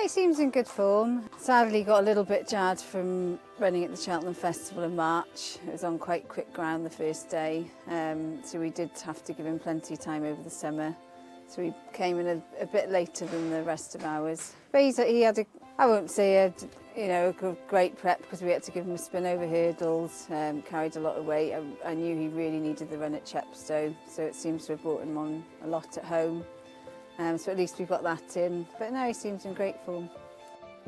Yeah, he seems in good form. Sadly got a little bit jarred from running at the Cheltenham Festival in March. It was on quite quick ground the first day, so we did have to give him plenty of time over the summer. So he came in a bit later than the rest of ours. But he had I won't say a great prep, because we had to give him a spin over hurdles, carried a lot of weight. I knew he really needed the run at Chepstow, so it seems to have brought him on a lot at home. So at least we got that in. But no, he seems in great form.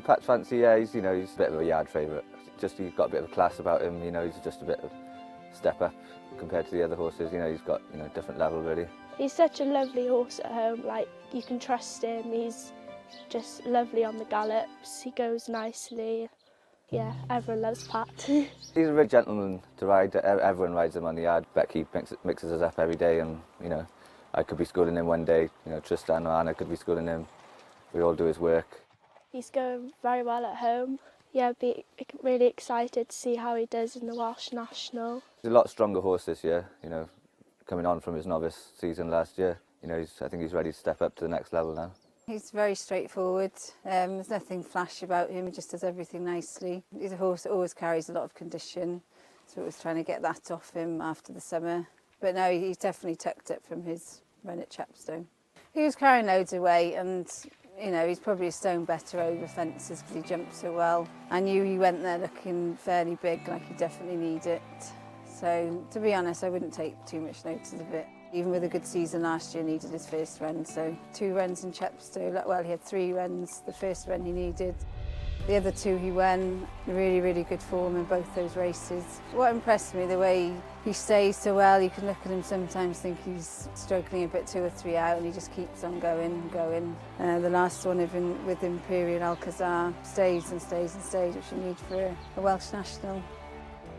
Pat's Fancy, yeah, he's a bit of a yard favourite. Just he's got a bit of a class about him. He's just a bit of a step up compared to the other horses. He's got a different level really. He's such a lovely horse at home. Like, you can trust him. He's just lovely on the gallops. He goes nicely. Yeah, everyone loves Pat. He's a real gentleman to ride. Everyone rides him on the yard. Becky mixes us up every day, and I could be schooling him one day, Tristan or Anna could be schooling him. We all do his work. He's going very well at home. Yeah, I'd be really excited to see how he does in the Welsh National. He's a lot stronger horse this year, coming on from his novice season last year. I think he's ready to step up to the next level now. He's very straightforward. There's nothing flash about him. He just does everything nicely. He's a horse that always carries a lot of condition, so it was trying to get that off him after the summer. But no, he's definitely tucked it from his run at Chepstow. He was carrying loads of weight, and he's probably a stone better over fences because he jumped so well. I knew he went there looking fairly big, like he definitely needed it. So to be honest, I wouldn't take too much notice of it. Even with a good season last year, he needed his first run. So 2 runs in Chepstow. Well, he had 3 runs. The first run he needed. The other 2 he won. Really, really good form in both those races. What impressed me, the way he stays so well. You can look at him sometimes, think he's struggling a bit 2 or 3 out, and he just keeps on going and going. The last one even with Imperial Alcazar stays and stays and stays, which you need for a Welsh National.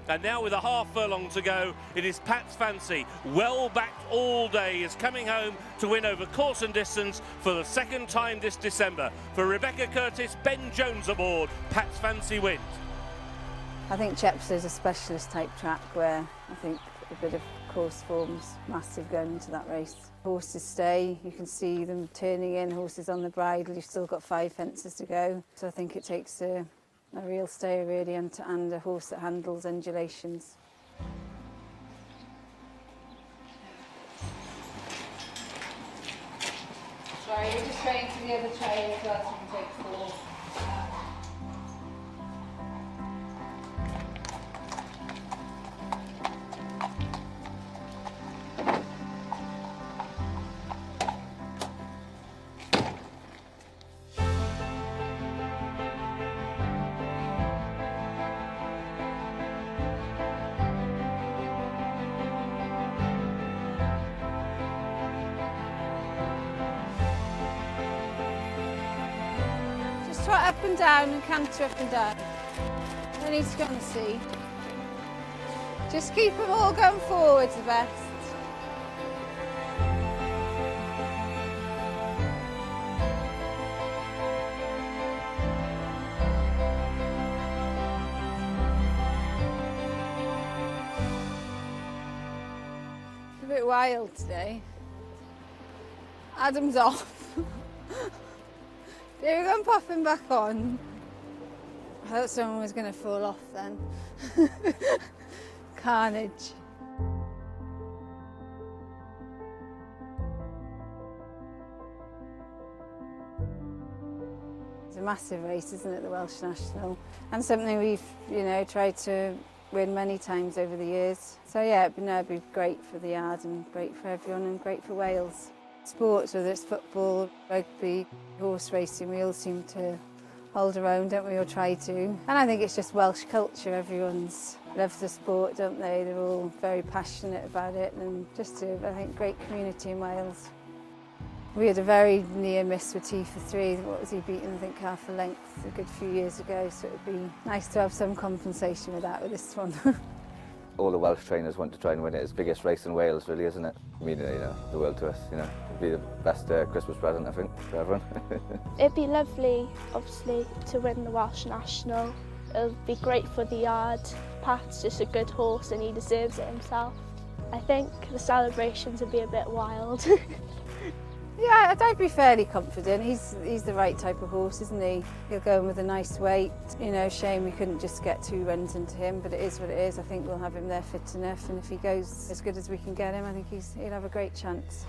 And now with a half furlong to go, it is Pat's Fancy, well backed all day, is coming home to win over course and distance for the 2nd time this December. For Rebecca Curtis, Ben Jones aboard, Pat's Fancy wins. I think Chepstow's a specialist type track where I think a bit of course form's massive going into that race. Horses stay, you can see them turning in, horses on the bridle, you've still got 5 fences to go. So I think it takes a real stayer really, and a horse that handles undulations. Sorry, we're just waiting for the other tray as well so we can take 4. Trot up and down and canter up and down. No need to go and see. Just keep them all going forwards the best. It's a bit wild today. Adam's off. Here we go and pop him back on. I thought someone was going to fall off then. Carnage. It's a massive race, isn't it, the Welsh National? And something we've, tried to win many times over the years. So yeah, it'd be great for the yard and great for everyone and great for Wales. Sports, whether it's football, rugby, horse racing, we all seem to hold our own, don't we, or try to. And I think it's just Welsh culture. Everyone's loves the sport, don't they? They're all very passionate about it, and just I think, great community in Wales. We had a very near miss with T for 3. What was he beaten, I think, half a length a good few years ago, so it would be nice to have some compensation with that with this one. All the Welsh trainers want to try and win it. It's the biggest race in Wales, really, isn't it? I mean, the world to us, It'd be the best Christmas present, I think, for everyone. It'd be lovely, obviously, to win the Welsh National. It'll be great for the yard. Pat's just a good horse and he deserves it himself. I think the celebrations would be a bit wild. Yeah, I'd be fairly confident. He's the right type of horse, isn't he? He'll go in with a nice weight. You know, shame we couldn't just get 2 runs into him, but it is what it is. I think we'll have him there fit enough, and if he goes as good as we can get him, I think he'll have a great chance.